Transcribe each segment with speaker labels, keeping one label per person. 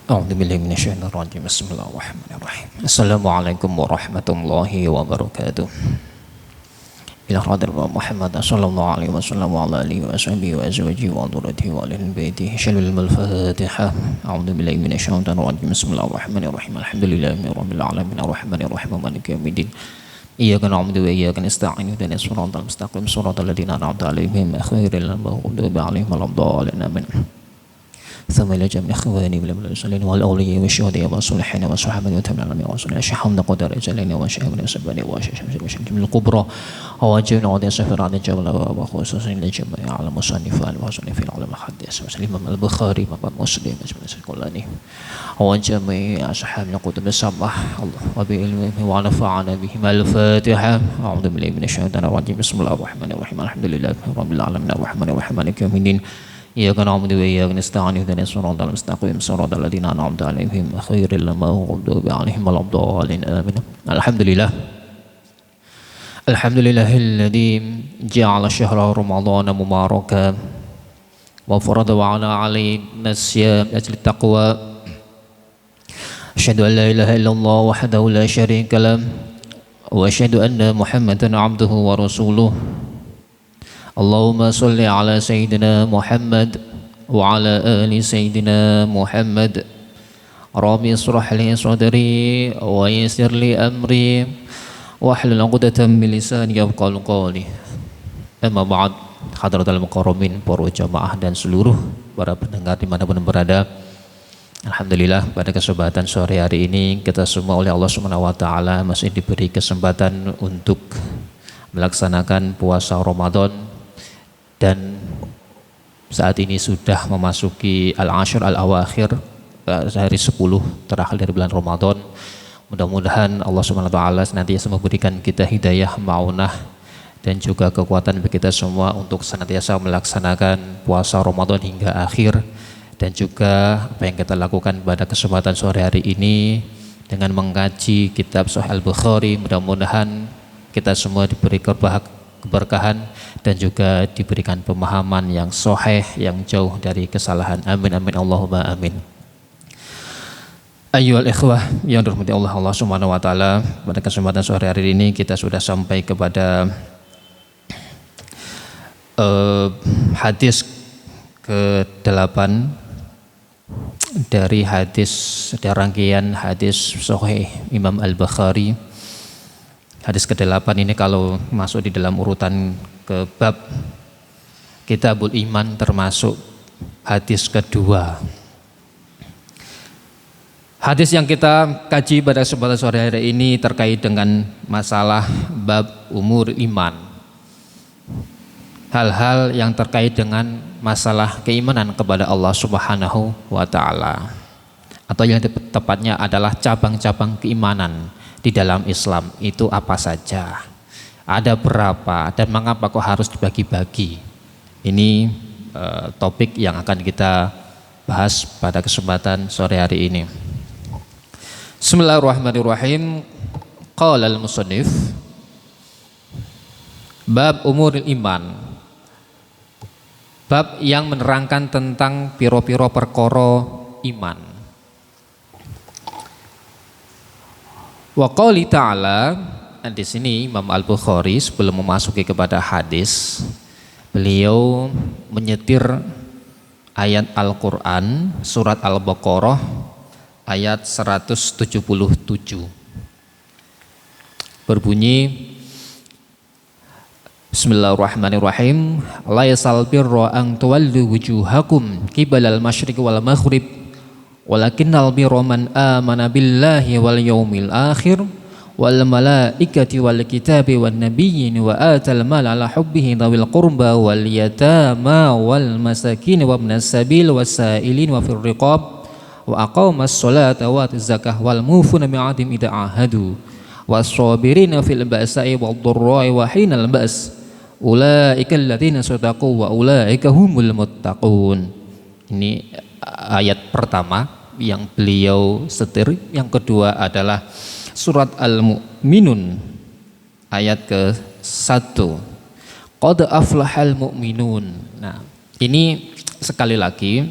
Speaker 1: أعوذ بالله من الشيطان الرجيم بسم الله الرحمن الرحيم السلام عليكم ورحمة الله وبركاته إلى حضرة محمد صلى الله عليه وسلم وعلى آله وصحبه وأزواجه وذريته وآل بيته شلل الفاتحة أعوذ بالله من الشيطان الرجيم بسم الله الرحمن الرحيم الحمد لله رب العالمين الرحمن الرحيم مالك يوم الدين إياك نعبد وإياك نستعين اهدنا الصراط المستقيم صراط الذين أنعمت عليهم غير المغضوب عليهم ولا الضالين آمين ثم إلى جميع إخواني من المرسلين والأولياء والشهداء والصالحين والصحابة وتابعين من الرسول أشهد قدر أجلين وشهد وسبحان وشهد من الكبرى وجميع عود سفر عن الجبل وخصوصا لجميع على مصنف والمصنف على الحديث وسلم البخاري ومسلم كلاني وجميع أصحاب الكتب السبعة وبعلمه ونفعنا بهم الفاتحة أعوذ بالله من الشيطان الرجيم بسم الله الرحمن الرحيم الحمد لله رب العالمين الرحمن الرحيم مالك يوم الدين إياك نعبد وإياك نستعين اهدنا الصراط المستقيم صراط الذين أنعمت عليهم غير المغضوب عليهم ولا الضالين آمين الحمد لله الذي جعل شهر رمضان مباركا وفرض وعلى علينا الصيام أجل التقوى أشهد أن لا إله إلا الله وحده لا شريك له وأشهد أن محمدا عبده ورسوله اللهم صل على سيدنا محمد وعلى آل سيدنا محمد ربي اشرح لي صدري ويسر لي أمري واحلل عقدة من لساني يفقهوا قولي أما بعد hadratul mukarramin para jamaah dan seluruh para pendengar dimanapun berada. Alhamdulillah pada kesempatan sore hari ini kita semua oleh Allah Subhanahu wa taala masih diberi kesempatan untuk melaksanakan puasa Ramadan. Dan saat ini sudah memasuki al-ashr al-awakhir, hari 10 terakhir dari bulan Ramadan. Mudah-mudahan Allah Subhanahu wa taala senantiasa memberikan kita hidayah, ma'unah dan juga kekuatan bagi kita semua untuk senantiasa melaksanakan puasa Ramadan hingga akhir. Dan juga apa yang kita lakukan pada kesempatan sore hari ini dengan mengkaji kitab Sahih Al-Bukhari, mudah-mudahan kita semua diberi keberkahan dan juga diberikan pemahaman yang sahih, yang jauh dari kesalahan. Amin amin Allahumma amin. Ayyuhal ikhwah yang dirahmati Allah Subhanahu wa taala, pada kesempatan sore hari ini kita sudah sampai kepada hadis ke-8 dari rangkaian hadis sahih Imam Al-Bukhari. Hadis ke-8 ini kalau masuk di dalam urutan ke bab Kitabul Iman termasuk hadis kedua. Hadis yang kita kaji pada kesempatan sore hari ini terkait dengan masalah bab umur iman. Hal-hal yang terkait dengan masalah keimanan kepada Allah Subhanahu wa taala. Atau yang tepatnya adalah cabang-cabang keimanan di dalam Islam itu apa saja, ada berapa, dan mengapa kok harus dibagi-bagi. Ini topik yang akan kita bahas pada kesempatan sore hari ini. Bismillahirrahmanirrahim. Qala al-musannif bab umuril iman, bab yang menerangkan tentang piro-piro perkara iman. Wa qali ta'ala, di sini Imam Al-Bukhari sebelum memasuki kepada hadis, beliau menyetir ayat Al-Qur'an surat Al-Baqarah ayat 177. Berbunyi Bismillahirrahmanirrahim. La yasal birra an tuwallu wujuhakum qibalal masyriqi wal maghrib walakinnal birra man amana billahi wal yaumil akhir wal malaikati wal kitabi wan nabiyyin wa atal mal ala hubbihi dhawil qurba wal yatama wal masakin wa ibnas sabil wasailin wa fir riqab wa aqamas sholata wa ataz zakah wal mufuna bi'adim idza ahadu was-sabirina fil ba'sa'i wad dharra'i wa hinal ba's ulaika alladziina sadaqu wa ulaika humul muttaqun. Ini ayat pertama yang beliau setir. Yang kedua adalah surat Al-Mu'minun ayat ke-1. Qad aflahal mu'minun. Nah, ini sekali lagi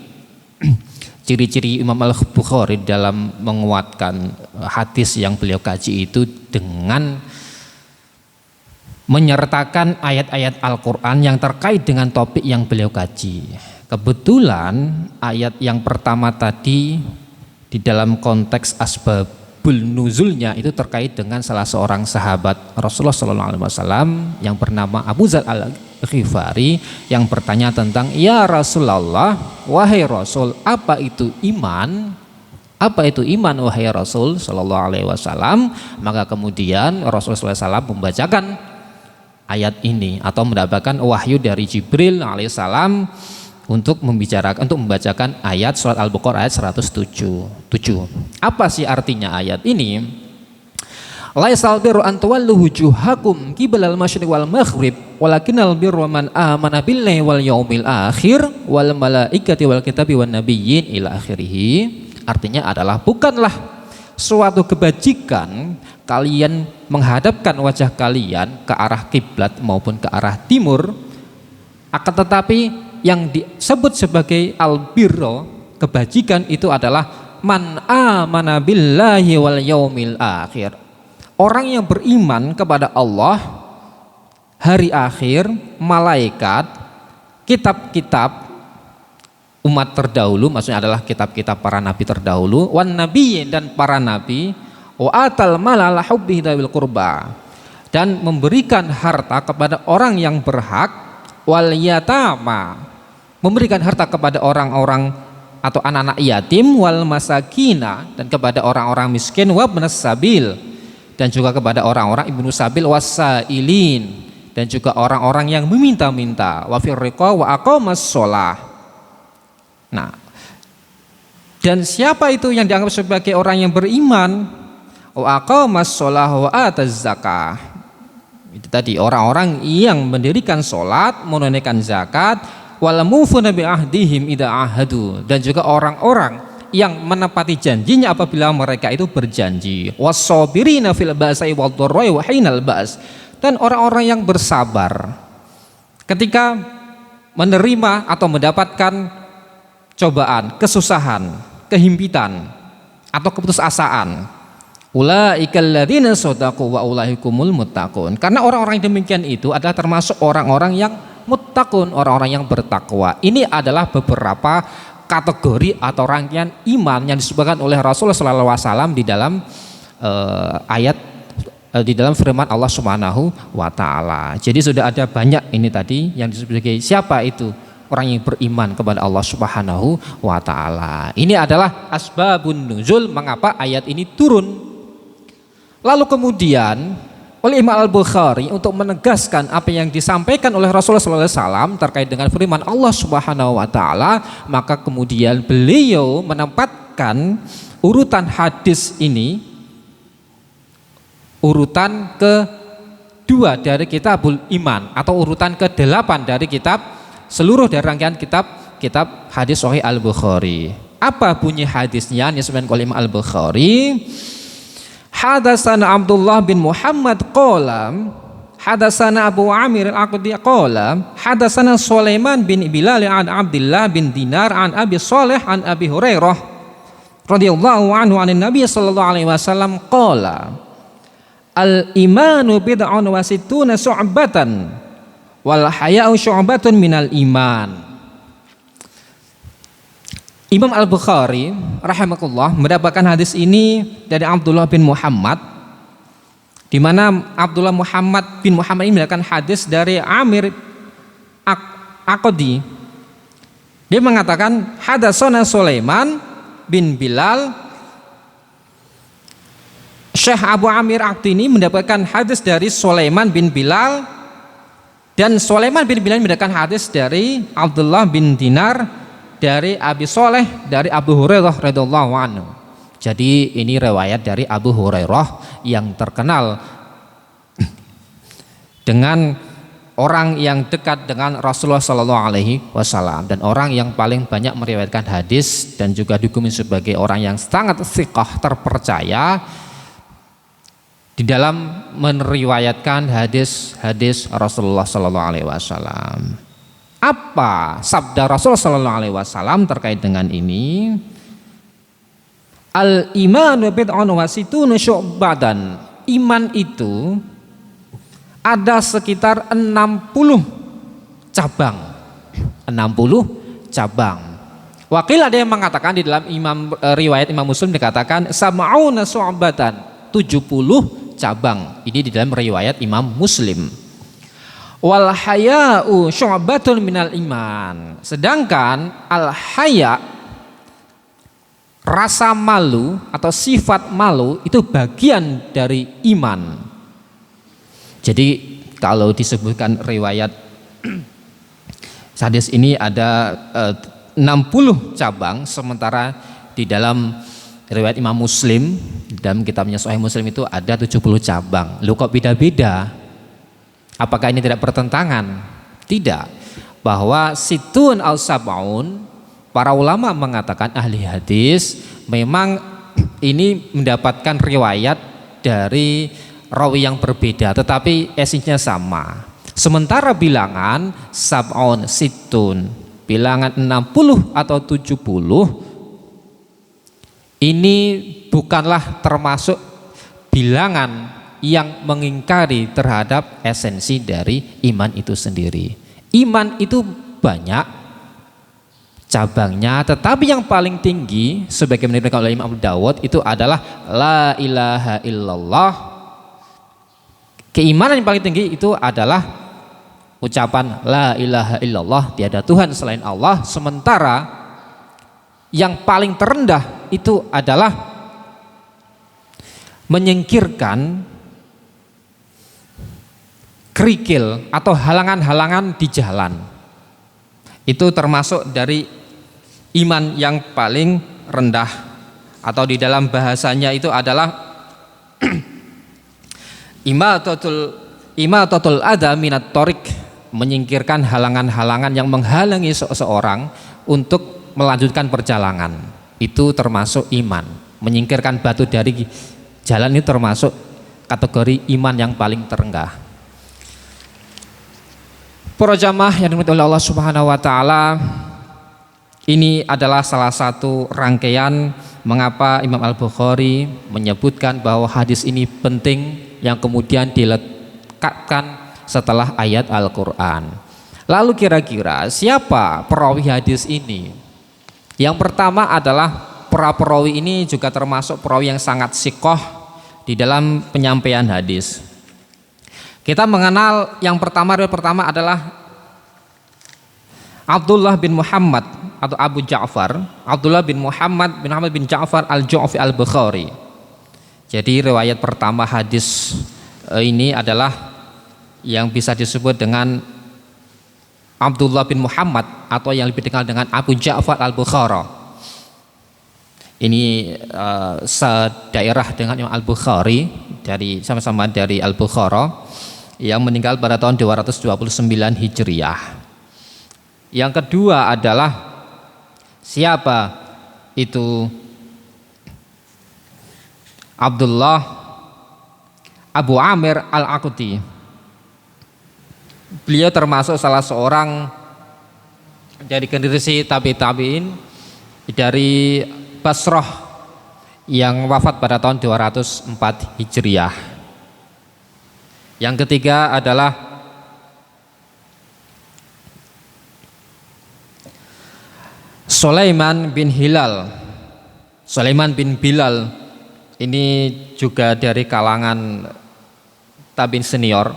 Speaker 1: ciri-ciri Imam Al-Bukhari dalam menguatkan hadis yang beliau kaji itu dengan menyertakan ayat-ayat Al-Quran yang terkait dengan topik yang beliau kaji. Kebetulan ayat yang pertama tadi di dalam konteks asbabul nuzulnya itu terkait dengan salah seorang sahabat Rasulullah SAW yang bernama Abu Dzar Al-Ghifari yang bertanya tentang, ya Rasulullah, wahai Rasul, apa itu iman? Apa itu iman wahai Rasul Sallallahu Alaihi Wasallam? Maka kemudian Rasulullah SAW membacakan ayat ini atau mendapatkan wahyu dari Jibril alaihissalam untuk membacakan ayat surat Al-Baqarah ayat 107. Apa sih artinya ayat ini? Laisal birru an tuwallu wujuhakum qibalal masyriq wal maghrib walakinnal birra man amana billahi wal yaumil akhir wal malaikati wal kitabi wan nabiyyin ila akhirih. Artinya adalah bukanlah suatu kebajikan kalian menghadapkan wajah kalian ke arah kiblat maupun ke arah timur, akan tetapi yang disebut sebagai albirro, kebajikan itu adalah man amana billahi wal yaumil akhir, orang yang beriman kepada Allah, hari akhir, malaikat, kitab-kitab umat terdahulu, maksudnya adalah kitab-kitab para nabi terdahulu, wan nabiyyin dan para nabi, wa atal mala ala hubbihi dzawil qurba, dan memberikan harta kepada orang yang berhak, wal yatama, memberikan harta kepada orang-orang atau anak-anak yatim, wal masakina, dan kepada orang-orang miskin, wa ibnas sabil, dan juga kepada orang-orang ibnu sabil, wasailin, dan juga orang-orang yang meminta-minta, wa firriqa wa aqamas shalah. Nah, dan siapa itu yang dianggap sebagai orang yang beriman? Wa aqamas shalah wa ataz zakah. Itu tadi orang-orang yang mendirikan sholat, menunaikan zakat, wal mufuna bi ahdihim idza ahadu, dan juga orang-orang yang menepati janjinya apabila mereka itu berjanji. Was-sabirina fil ba'sa'i wad-dharra'i wa hinal ba's, dan orang-orang yang bersabar ketika menerima atau mendapatkan cobaan, kesusahan, kehimpitan atau keputusasaan. Ulaikal ladzina shadaqu wa ulaikumul muttaqun. Karena orang-orang yang demikian itu adalah termasuk orang-orang yang muttaqun, orang-orang yang bertakwa. Ini adalah beberapa kategori atau rangkaian iman yang disebutkan oleh Rasulullah SAW di dalam ayat di dalam firman Allah Subhanahu wa taala. Jadi sudah ada banyak ini tadi yang disebut sebagai siapa itu orang yang beriman kepada Allah Subhanahu wa taala. Ini adalah asbabun nuzul, mengapa ayat ini turun. Lalu kemudian oleh Imam Al-Bukhari untuk menegaskan apa yang disampaikan oleh Rasulullah SAW terkait dengan firman Allah Subhanahu wa taala, maka kemudian beliau menempatkan urutan hadis ini urutan kedua dari Kitabul Iman atau urutan ke-8 dari kitab seluruh dari rangkaian kitab hadis Sahih Al-Bukhari. Apa bunyi hadisnya yang disebutkan oleh Imam Al-Bukhari? Hadatsana Abdullah bin Muhammad qala hadatsana Abu Amir Al-Aqdi qala hadatsana Sulaiman bin Bilal an Abdullah bin Dinar an Abi Shalih an Abi Hurairah radhiyallahu anhu anin Nabi sallallahu alaihi wasallam qala al-imanu bid'un wa sittuna syu'batan wal haya'u syu'batun minal iman. Imam Al-Bukhari rahimahullah mendapatkan hadis ini dari Abdullah bin Muhammad, di mana Abdullah bin Muhammad ini mendapatkan hadis dari Amir Aqdi. Dia mengatakan hadatsana Sulaiman bin Bilal. Syekh Abu Amir Aqdi ini mendapatkan hadis dari Sulaiman bin Bilal, dan Sulaiman bin Bilal mendapatkan hadis dari Abdullah bin Dinar dari Abi Shalih dari Abu Hurairah radhiyallahu anhu. Jadi ini riwayat dari Abu Hurairah yang terkenal dengan orang yang dekat dengan Rasulullah sallallahu alaihi wasallam dan orang yang paling banyak meriwayatkan hadis dan juga dihukumi sebagai orang yang sangat thiqah, terpercaya di dalam meriwayatkan hadis-hadis Rasulullah sallallahu alaihi wasallam. Apa sabda Rasulullah sallallahu alaihi wasallam terkait dengan ini? Al imanu bid'un wa situna syu'batan. Iman itu ada sekitar 60 cabang. 60 cabang. Wakil ada yang mengatakan di dalam riwayat Imam Muslim dikatakan sab'una syu'batan, 70 cabang. Ini di dalam riwayat Imam Muslim. Wal haya'u syu'batun minal iman. Sedangkan al haya, rasa malu atau sifat malu itu bagian dari iman. Jadi kalau disebutkan riwayat hadis ini ada 60 cabang, sementara di dalam riwayat Imam Muslim, dalam kitabnya Sahih Muslim itu ada 70 cabang. Lu kok beda-beda? Apakah ini tidak bertentangan? Tidak. Bahwa situn al sab'un, para ulama mengatakan, ahli hadis memang ini mendapatkan riwayat dari rawi yang berbeda tetapi esensinya sama. Sementara bilangan sab'un situn, bilangan 60 atau 70, ini bukanlah termasuk bilangan yang mengingkari terhadap esensi dari iman itu sendiri. Iman itu banyak cabangnya, tetapi yang paling tinggi sebagaimana dikatakan oleh Imam Abu Dawud itu adalah la ilaha illallah. Keimanan yang paling tinggi itu adalah ucapan la ilaha illallah, tiada Tuhan selain Allah. Sementara yang paling terendah itu adalah menyingkirkan kerikil atau halangan-halangan di jalan. Itu termasuk dari iman yang paling rendah, atau di dalam bahasanya itu adalah imatatul adza minat thoriq, menyingkirkan halangan-halangan yang menghalangi seseorang untuk melanjutkan perjalanan. Itu termasuk iman. Menyingkirkan batu dari jalan itu termasuk kategori iman yang paling terendah. Para jamaah yang dimuliakan oleh Allah Subhanahu wa taala, ini adalah salah satu rangkaian mengapa Imam Al-Bukhari menyebutkan bahwa hadis ini penting, yang kemudian diletakkan setelah ayat Al-Qur'an. Lalu kira-kira siapa perawi hadis ini? Yang pertama adalah perawi ini juga termasuk perawi yang sangat sikoh di dalam penyampaian hadis. Kita mengenal yang pertama adalah Abdullah bin Muhammad atau Abu Ja'far, Abdullah bin Muhammad bin Ja'far al-Ju'fi al-Bukhari. Jadi riwayat pertama hadis ini adalah yang bisa disebut dengan Abdullah bin Muhammad atau yang lebih dikenal dengan Abu Ja'far al-Bukhari. Ini sedaerah dengan Imam Al-Bukhari, dari sama-sama dari Al-Bukhari, yang meninggal pada tahun 229 Hijriah. Yang kedua adalah siapa itu? Abdullah Abu Amir Al-Aqdi. Beliau termasuk salah seorang dari generasi tabi'in dari Basrah yang wafat pada tahun 204 Hijriah. Yang ketiga adalah Sulaiman bin Hilal. Sulaiman bin Bilal ini juga dari kalangan tabi'in senior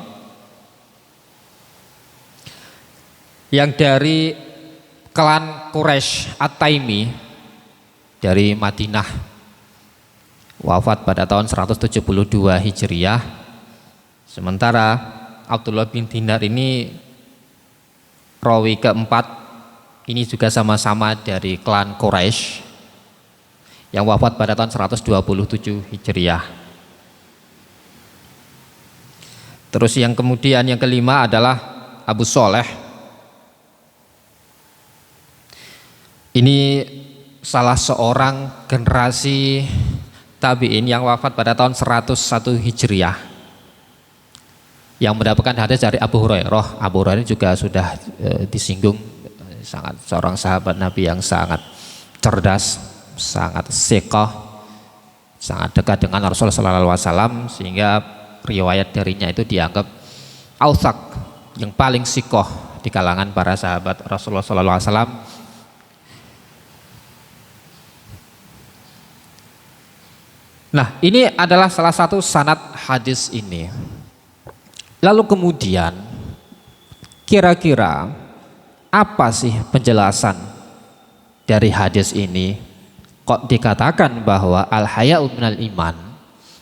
Speaker 1: yang dari klan Quraisy At-Taimi dari Madinah, wafat pada tahun 172 Hijriah. Sementara Abdullah bin Dinar ini rawi keempat, ini juga sama-sama dari klan Quraisy yang wafat pada tahun 127 Hijriah. Terus yang kemudian yang kelima adalah Abu Soleh. Ini salah seorang generasi tabi'in yang wafat pada tahun 101 Hijriah, yang mendapatkan hadis dari Abu Hurairah. Abu Hurairah juga sudah disinggung, sangat seorang sahabat Nabi yang sangat cerdas, sangat siqah, sangat dekat dengan Rasulullah SAW, sehingga riwayat darinya itu dianggap authaq, yang paling sikoh di kalangan para sahabat Rasulullah SAW. Nah, ini adalah salah satu sanad hadis ini. Lalu kemudian kira-kira apa sih penjelasan dari hadis ini? Kok dikatakan bahwa al-haya'u minal iman,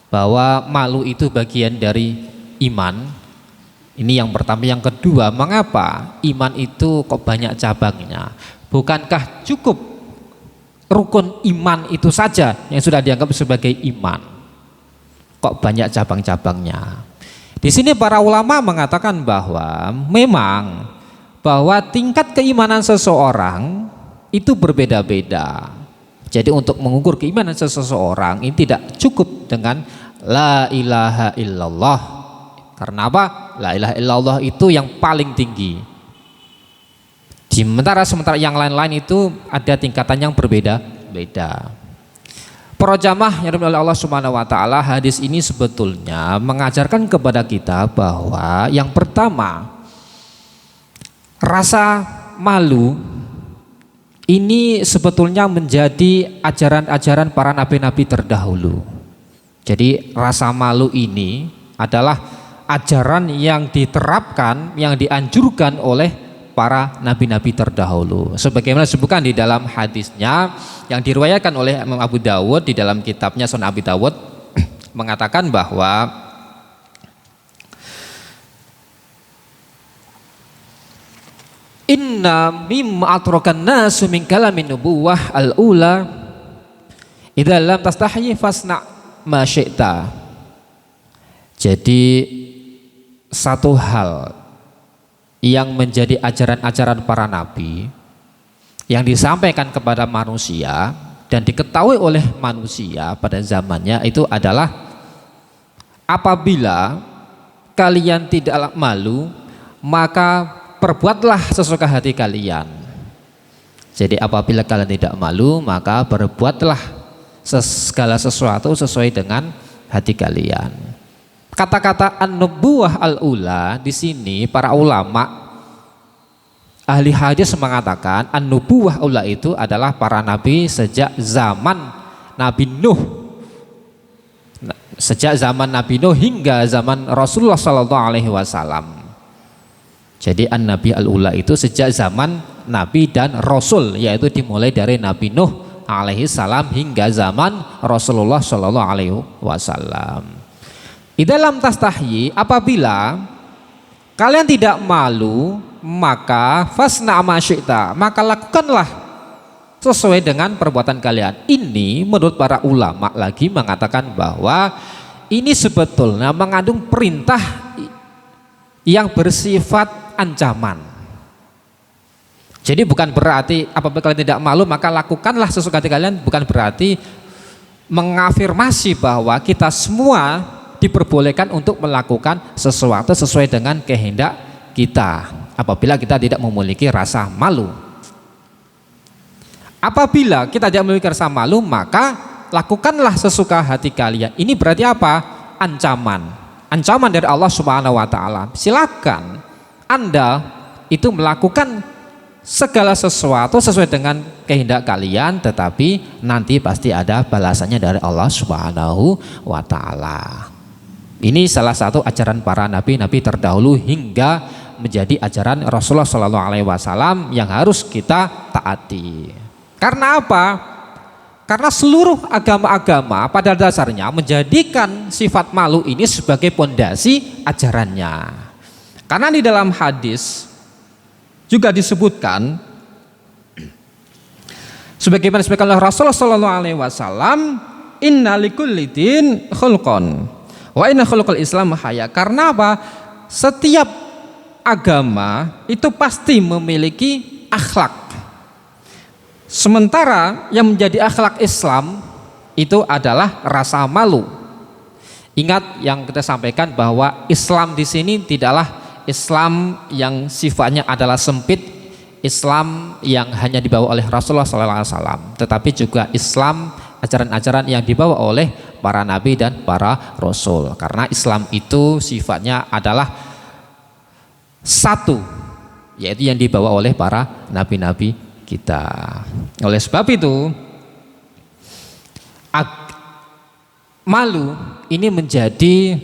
Speaker 1: bahwa malu itu bagian dari iman? Ini yang pertama. Yang kedua, mengapa iman itu kok banyak cabangnya? Bukankah cukup rukun iman itu saja yang sudah dianggap sebagai iman? Kok banyak cabang-cabangnya? Di sini para ulama mengatakan bahwa memang bahwa tingkat keimanan seseorang itu berbeda-beda. Jadi untuk mengukur keimanan seseorang ini tidak cukup dengan la ilaha illallah. Karena apa? La ilaha illallah itu yang paling tinggi. Sementara yang lain-lain itu ada tingkatan yang berbeda-beda. Para jamaah yang dimiliki oleh Allah Subhanahu wa taala, hadis ini sebetulnya mengajarkan kepada kita bahwa yang pertama, rasa malu ini sebetulnya menjadi ajaran-ajaran para nabi-nabi terdahulu. Jadi rasa malu ini adalah ajaran yang diterapkan, yang dianjurkan oleh para nabi-nabi terdahulu. Sebagaimana disebutkan di dalam hadisnya yang diriwayatkan oleh Imam Abu Dawud di dalam kitabnya Sunan Abi Dawud mengatakan bahwa inna mimma atrakan nasu min kalamin nubuwah al-ula idza lam tastahi fasna ma syi'ta. Jadi satu hal yang menjadi ajaran-ajaran para nabi yang disampaikan kepada manusia dan diketahui oleh manusia pada zamannya itu adalah apabila kalian tidaklah malu maka perbuatlah sesuka hati kalian. Jadi apabila kalian tidak malu maka berbuatlah segala sesuatu sesuai dengan hati kalian. Kata-kata an-nubuwah al-ula di sini para ulama ahli hadis mengatakan an-nubuwah ula itu adalah para nabi sejak zaman Nabi Nuh. Sejak zaman Nabi Nuh hingga zaman Rasulullah SAW. Jadi an-nabi al-ula itu sejak zaman Nabi dan Rasul, yaitu dimulai dari Nabi Nuh alaihi salam hingga zaman Rasulullah SAW. Di dalam tastahyi, apabila kalian tidak malu maka fasna ma syi'ta, maka lakukanlah sesuai dengan perbuatan kalian. Ini menurut para ulama lagi mengatakan bahwa ini sebetulnya mengandung perintah yang bersifat ancaman. Jadi bukan berarti apabila kalian tidak malu maka lakukanlah sesuka hati kalian, bukan berarti mengafirmasi bahwa kita semua diperbolehkan untuk melakukan sesuatu sesuai dengan kehendak kita apabila kita tidak memiliki rasa malu. Apabila kita tidak memiliki rasa malu maka lakukanlah sesuka hati kalian. Ini berarti apa? Ancaman dari Allah Subhanahu wa taala. Silakan Anda itu melakukan segala sesuatu sesuai dengan kehendak kalian, tetapi nanti pasti ada balasannya dari Allah Subhanahu wa taala. Ini salah satu ajaran para nabi-nabi terdahulu hingga menjadi ajaran Rasulullah SAW yang harus kita taati. Karena apa? Karena seluruh agama-agama pada dasarnya menjadikan sifat malu ini sebagai pondasi ajarannya. Karena di dalam hadis juga disebutkan sebagaimana disebutkan oleh Rasulullah SAW, inna likulli din khulqan wa inna khuluqal Islam haya. Karena apa? Setiap agama itu pasti memiliki akhlak. Sementara yang menjadi akhlak Islam itu adalah rasa malu. Ingat yang kita sampaikan bahwa Islam di sini tidaklah Islam yang sifatnya adalah sempit, Islam yang hanya dibawa oleh Rasulullah SAW, tetapi juga Islam ajaran-ajaran yang dibawa oleh para nabi dan para rasul. Karena Islam itu sifatnya adalah satu, yaitu yang dibawa oleh para nabi-nabi kita. Oleh sebab itu malu ini menjadi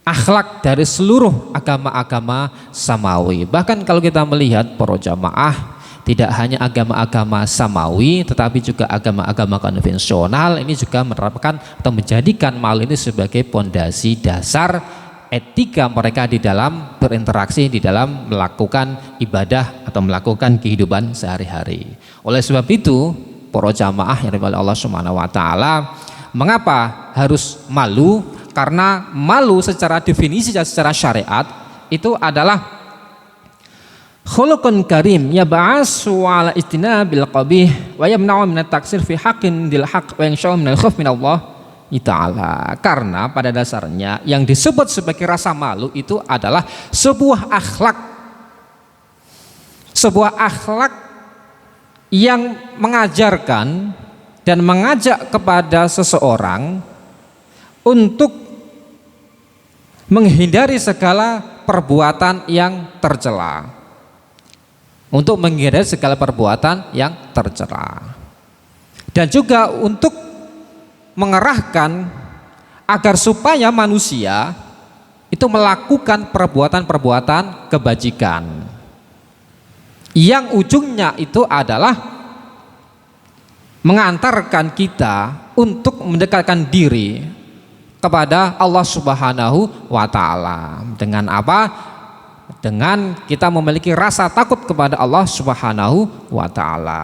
Speaker 1: akhlak dari seluruh agama-agama samawi. Bahkan kalau kita melihat para jamaah, tidak hanya agama-agama samawi tetapi juga agama-agama konvensional ini juga menerapkan atau menjadikan malu ini sebagai pondasi dasar etika mereka di dalam berinteraksi, di dalam melakukan ibadah atau melakukan kehidupan sehari-hari. Oleh sebab itu para jamaah yang dimuliakan Allah Subhanahu wa taala, mengapa harus malu? Karena malu secara definisi dan secara syariat itu adalah khuluqun karim yab'asu ala istinabil qabih wa yamna'u min at-taksir fi haqqin dil haqq wa yansha'u min al-khauf min Allah ta'ala. Karena pada dasarnya yang disebut sebagai rasa malu itu adalah sebuah akhlak yang mengajarkan dan mengajak kepada seseorang untuk menghindari segala perbuatan yang tercela. Untuk menghindari segala perbuatan yang tercela. Dan juga untuk mengerahkan agar supaya manusia itu melakukan perbuatan-perbuatan kebajikan. Yang ujungnya itu adalah mengantarkan kita untuk mendekatkan diri kepada Allah Subhanahu wa taala. Dengan apa? Dengan kita memiliki rasa takut kepada Allah Subhanahu wa taala.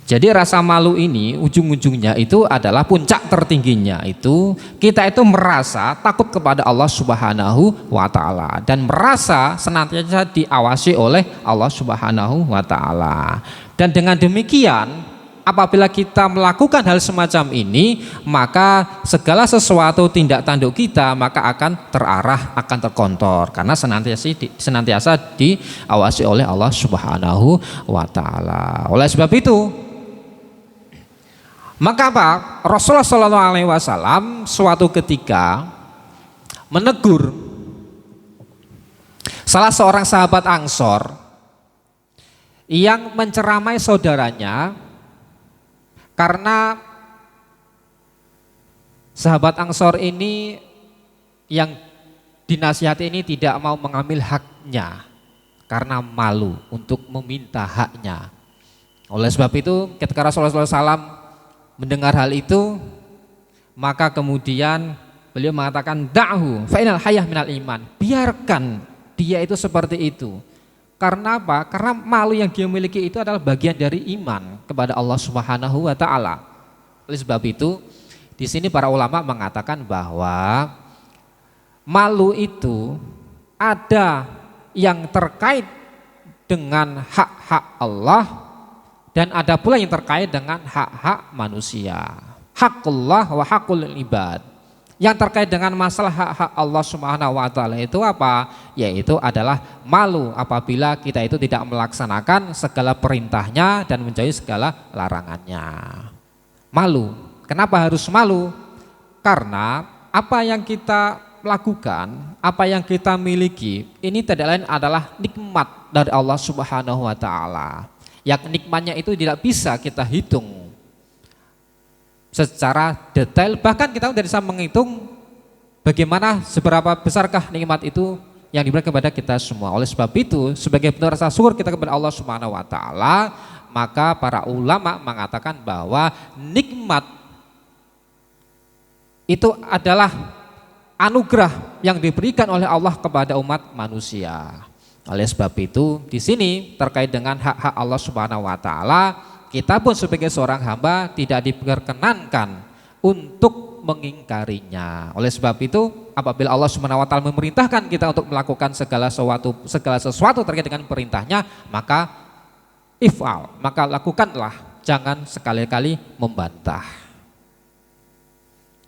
Speaker 1: Jadi rasa malu ini ujung-ujungnya itu adalah puncak tertingginya itu kita itu merasa takut kepada Allah Subhanahu wa taala dan merasa senantiasa diawasi oleh Allah Subhanahu wa taala. Dan dengan demikian apabila kita melakukan hal semacam ini, maka segala sesuatu tindak tanduk kita maka akan terarah, akan terkontrol karena senantiasa diawasi oleh Allah Subhanahu wa taala. Oleh sebab itu, maka apa? Rasulullah SAW suatu ketika menegur salah seorang sahabat Ansor yang menceramai saudaranya karena sahabat Ansor ini yang dinasihati ini tidak mau mengambil haknya karena malu untuk meminta haknya. Oleh sebab itu ketika Rasulullah SAW mendengar hal itu, maka kemudian beliau mengatakan da'hu fa'inal hayah minal iman, biarkan dia itu seperti itu. Karena apa? Karena malu yang dia miliki itu adalah bagian dari iman kepada Allah Subhanahu wa taala. Oleh sebab itu, di sini para ulama mengatakan bahwa malu itu ada yang terkait dengan hak-hak Allah dan ada pula yang terkait dengan hak-hak manusia. Hakullah wa hakul ibad. Yang terkait dengan masalah hak-hak Allah Subhanahu wa taala itu apa? Yaitu adalah malu apabila kita itu tidak melaksanakan segala perintahnya dan menjauhi segala larangannya. Malu. Kenapa harus malu? Karena apa yang kita lakukan, apa yang kita miliki, ini tidak lain adalah nikmat dari Allah Subhanahu wa taala. Yang nikmatnya itu tidak bisa kita hitung secara detail, bahkan kita tidak bisa menghitung bagaimana seberapa besarkah nikmat itu yang diberikan kepada kita semua. Oleh sebab itu, sebagai bentuk rasa syukur kita kepada Allah Subhanahu wa taala, maka para ulama mengatakan bahwa nikmat itu adalah anugerah yang diberikan oleh Allah kepada umat manusia. Oleh sebab itu, di sini terkait dengan hak-hak Allah Subhanahu wa taala, kita pun sebagai seorang hamba tidak diperkenankan untuk mengingkarinya. Oleh sebab itu, apabila Allah Subhanahu wa taala memerintahkan kita untuk melakukan segala sesuatu terkait dengan perintahnya, maka if'al, maka lakukanlah, jangan sekali-kali membantah.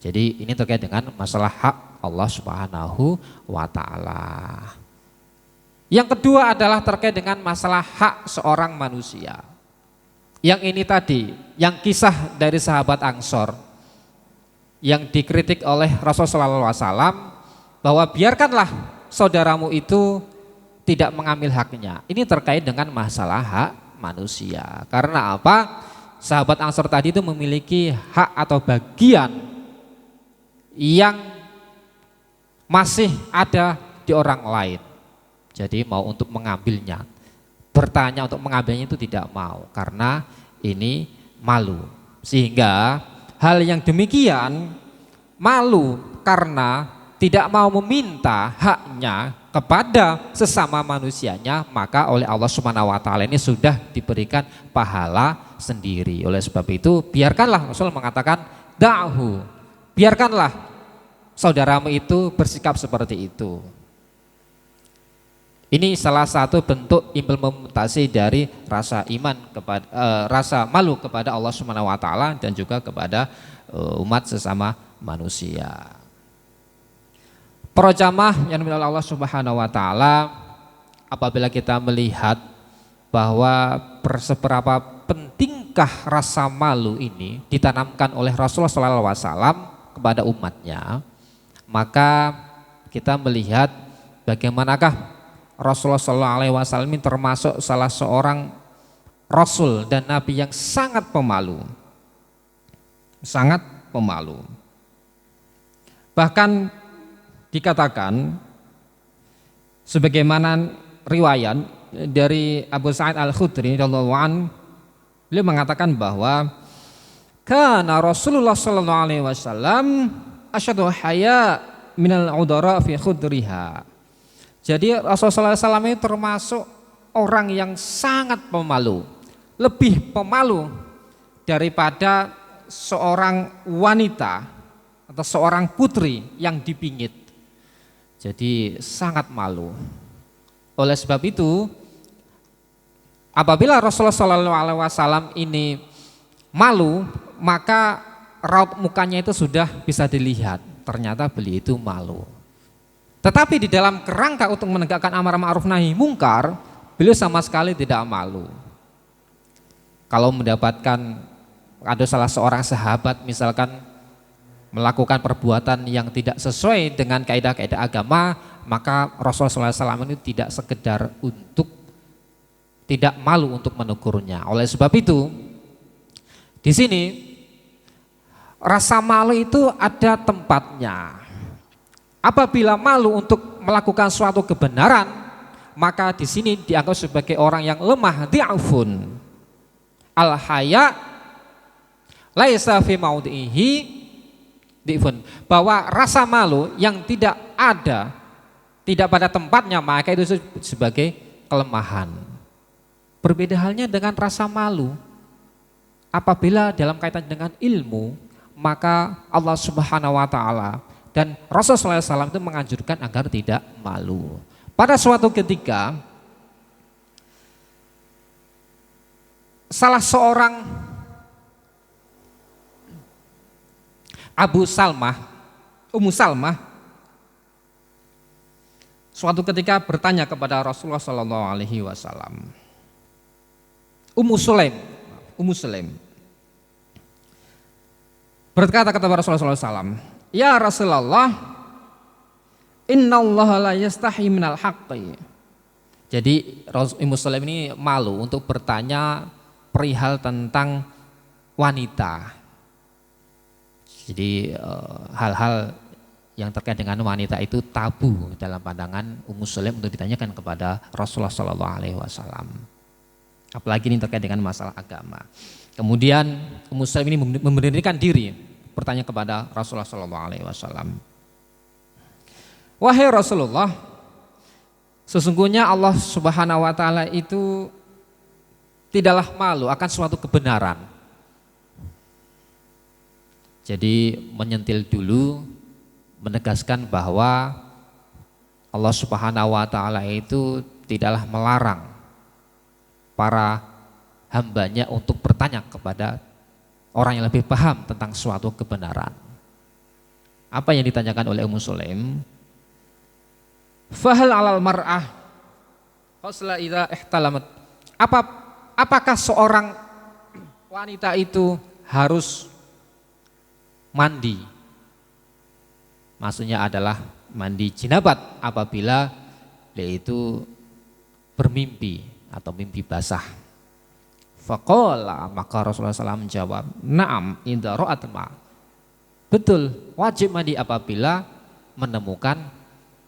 Speaker 1: Jadi ini terkait dengan masalah hak Allah Subhanahu wa taala. Yang kedua adalah terkait dengan masalah hak seorang manusia.
Speaker 2: Yang ini tadi, yang kisah dari sahabat Ansor yang dikritik oleh Rasulullah SAW bahwa biarkanlah saudaramu itu tidak mengambil haknya. Ini terkait dengan masalah hak manusia. Karena apa? Sahabat Ansor tadi itu memiliki hak atau bagian yang masih ada di orang lain. Jadi mau untuk mengambilnya, bertanya untuk mengambilnya itu tidak mau karena ini malu. Sehingga hal yang demikian, malu karena tidak mau meminta haknya kepada sesama manusianya, maka oleh Allah Subhanahu wa taala ini sudah diberikan pahala sendiri. Oleh sebab itu biarkanlah, Rasul mengatakan da'hu, biarkanlah saudaramu itu bersikap seperti itu. Ini salah satu bentuk implementasi dari rasa iman kepada rasa malu kepada Allah Subhanahu wa taala dan juga kepada umat sesama manusia. Para jamaah yang dimiliki Allah Subhanahu wa taala, apabila kita melihat bahwa seberapa pentingkah rasa malu ini ditanamkan oleh Rasulullah SAW kepada umatnya, maka kita melihat bagaimanakah Rasulullah SAW ini termasuk salah seorang Rasul dan Nabi yang sangat pemalu. Sangat pemalu. Bahkan dikatakan sebagaimana riwayat dari Abu Sa'id Al-Khudri radhiyallahu anhu, beliau mengatakan bahwa kana Rasulullah sallallahu alaihi wasallam asyaddu haya minal udara fi khudriha. Jadi Rasulullah SAW ini termasuk orang yang sangat pemalu, lebih pemalu daripada seorang wanita atau seorang putri yang dipingit. Jadi sangat malu. Oleh sebab itu, apabila Rasulullah SAW ini malu, maka raut mukanya itu sudah bisa dilihat. Ternyata beliau itu malu. Tetapi di dalam kerangka untuk menegakkan amar ma'ruf nahi mungkar, beliau sama sekali tidak malu. Kalau mendapatkan ada salah seorang sahabat misalkan melakukan perbuatan yang tidak sesuai dengan kaidah-kaidah agama, maka Rasulullah SAW ini tidak sekedar untuk tidak malu untuk menegurnya. Oleh sebab itu, di sini rasa malu itu ada tempatnya. Apabila malu untuk melakukan suatu kebenaran, maka di sini dianggap sebagai orang yang lemah, di'afun. Al-haya laisa fi maudhihi di'fun. Bahwa rasa malu yang tidak ada, tidak pada tempatnya, maka itu sebagai kelemahan. Berbeda halnya dengan rasa malu. Apabila dalam kaitan dengan ilmu, maka Allah Subhanahu wa taala dan Rasulullah SAW itu menganjurkan agar tidak malu. Pada suatu ketika, salah seorang Ummu Salmah, suatu ketika bertanya kepada Rasulullah SAW. Ummu Sulaim berkata kepada Rasulullah SAW, ya Rasulullah, innallaha la yastahi minal haqqi. Jadi Ummu Sulaim ini malu untuk bertanya perihal tentang wanita. Jadi hal-hal yang terkait dengan wanita itu tabu dalam pandangan Ummu Sulaim untuk ditanyakan kepada Rasulullah SAW. Apalagi ini terkait dengan masalah agama. Kemudian Ummu Sulaim ini memberanikan diri bertanya kepada Rasulullah SAW. Wahai Rasulullah, sesungguhnya Allah Subhanahu wa taala itu tidaklah malu akan suatu kebenaran. Jadi menyentil dulu, menegaskan bahwa Allah Subhanahu wa taala itu tidaklah melarang para hambanya untuk bertanya kepada orang yang lebih paham tentang suatu kebenaran. Apa yang ditanyakan oleh Ummu Sulaim? Fahal alal mar'ah husla idza ihtalamat. Apakah seorang wanita itu harus mandi. Maksudnya adalah mandi jinabat apabila dia itu bermimpi atau mimpi basah. Faqala, maka Rasulullah SAW menjawab, na'am idza ra'at ma. Betul, wajib mandi apabila menemukan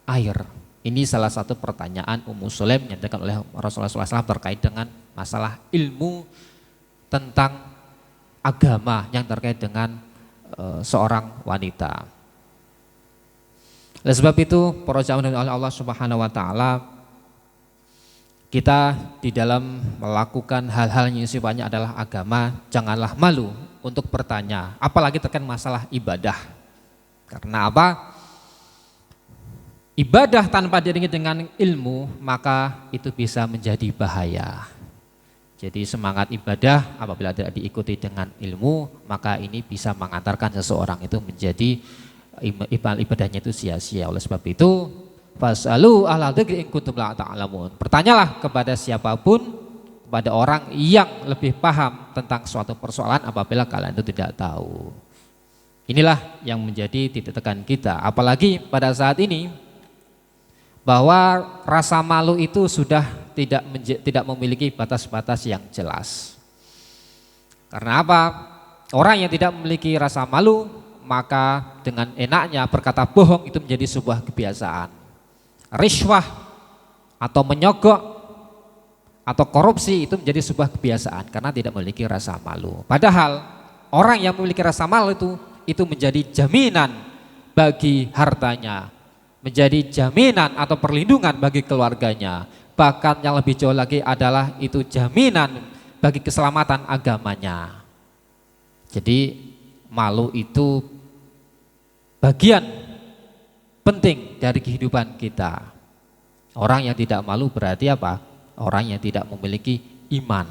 Speaker 2: air. Ini salah satu pertanyaan Ummu Sulaim yang ditanyakan oleh Rasulullah SAW terkait dengan masalah ilmu tentang agama yang terkait dengan seorang wanita. Oleh sebab itu, para jamaah oleh Allah Subhanahu wa taala, kita di dalam melakukan hal-hal yang sifatnya adalah agama, janganlah malu untuk bertanya, apalagi terkait masalah ibadah. Karena apa? Ibadah tanpa diiringi dengan ilmu, maka itu bisa menjadi bahaya. Jadi semangat ibadah apabila tidak diikuti dengan ilmu, maka ini bisa mengantarkan seseorang itu menjadi ibadahnya itu sia-sia. Oleh sebab itu, fasalu ahla dzikri in kuntum la ta'lamun. Bertanyalah kepada siapapun, kepada orang yang lebih paham tentang suatu persoalan apabila kalian itu tidak tahu. Inilah yang menjadi titik tekan kita, apalagi pada saat ini bahwa rasa malu itu sudah tidak memiliki batas-batas yang jelas. Karena apa? Orang yang tidak memiliki rasa malu, maka dengan enaknya berkata bohong itu menjadi sebuah kebiasaan. Rishwah atau menyogok atau korupsi itu menjadi sebuah kebiasaan karena tidak memiliki rasa malu. Padahal orang yang memiliki rasa malu itu menjadi jaminan bagi hartanya, menjadi jaminan atau perlindungan bagi keluarganya. Bahkan yang lebih jauh lagi adalah itu jaminan bagi keselamatan agamanya. Jadi malu itu bagian penting dari kehidupan kita. Orang yang tidak malu berarti apa? Orang yang tidak memiliki iman.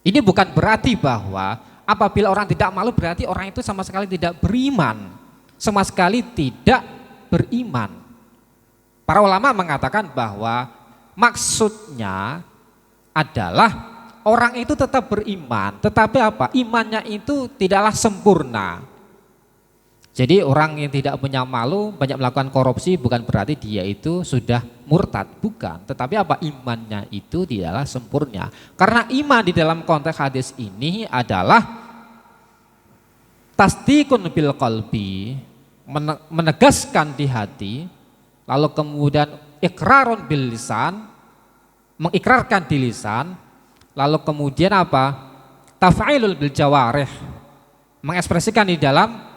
Speaker 2: Ini bukan berarti bahwa apabila orang tidak malu berarti orang itu sama sekali tidak beriman. Sama sekali tidak beriman. Para ulama mengatakan bahwa maksudnya adalah orang itu tetap beriman, tetapi apa? Imannya itu tidaklah sempurna. Jadi orang yang tidak punya malu, banyak melakukan korupsi bukan berarti dia itu sudah murtad, bukan. Tetapi apa? Imannya itu tidaklah sempurna. Karena iman di dalam konteks hadis ini adalah tasdikun bil qalbi, menegaskan di hati, lalu kemudian ikrarun bil lisan, mengikrarkan di lisan, lalu kemudian apa? Taf'ilul bil jawarih, mengekspresikan di dalam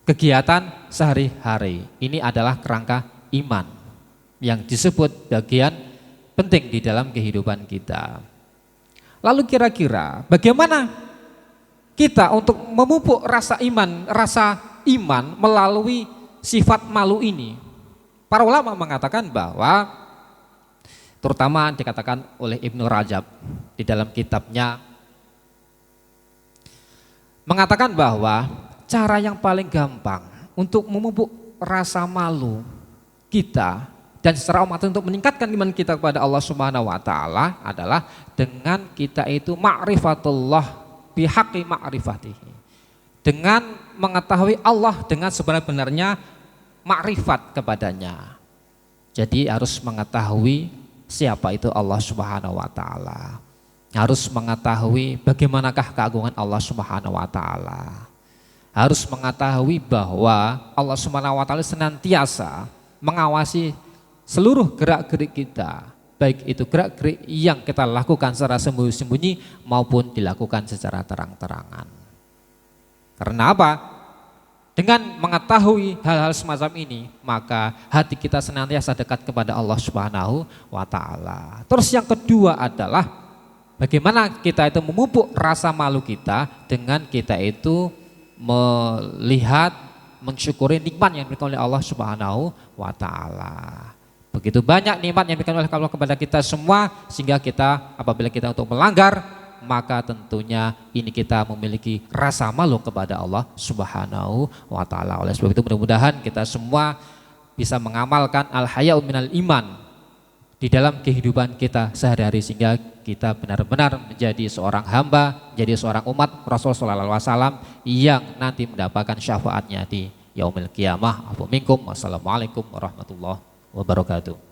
Speaker 2: kegiatan sehari-hari. Ini adalah kerangka iman yang disebut bagian penting di dalam kehidupan kita. Lalu kira-kira bagaimana kita untuk memupuk rasa iman melalui sifat malu ini? Para ulama mengatakan bahwa, terutama dikatakan oleh Ibnu Rajab di dalam kitabnya, mengatakan bahwa cara yang paling gampang untuk memupuk rasa malu kita dan secara umat untuk meningkatkan iman kita kepada Allah Subhanahu wa taala adalah dengan kita itu ma'rifatullah bihaqqi ma'rifatihi. Dengan mengetahui Allah dengan sebenar-benarnya makrifat kepadanya. Jadi harus mengetahui siapa itu Allah Subhanahu wa taala. Harus mengetahui bagaimanakah keagungan Allah Subhanahu wa taala. Harus mengetahui bahwa Allah Subhanahu wa taala senantiasa mengawasi seluruh gerak-gerik kita, baik itu gerak-gerik yang kita lakukan secara sembunyi-sembunyi maupun dilakukan secara terang-terangan. Karena apa? Dengan mengetahui hal-hal semacam ini, maka hati kita senantiasa dekat kepada Allah Subhanahu wa taala. Terus yang kedua adalah bagaimana kita itu memupuk rasa malu kita dengan kita itu melihat, mensyukuri nikmat yang diberikan oleh Allah Subhanahu wa taala. Begitu banyak nikmat yang diberikan oleh Allah kepada kita semua, sehingga kita apabila kita untuk melanggar, maka tentunya ini kita memiliki rasa malu kepada Allah Subhanahu wa taala. Oleh sebab itu mudah-mudahan kita semua bisa mengamalkan al-haya'u minal iman, di dalam kehidupan kita sehari-hari sehingga kita benar-benar menjadi seorang hamba, menjadi seorang umat Rasul sallallahu alaihi wasallam yang nanti mendapatkan syafaatnya di yaumil qiyamah. Afu minkum. Wassalamualaikum warahmatullahi wabarakatuh.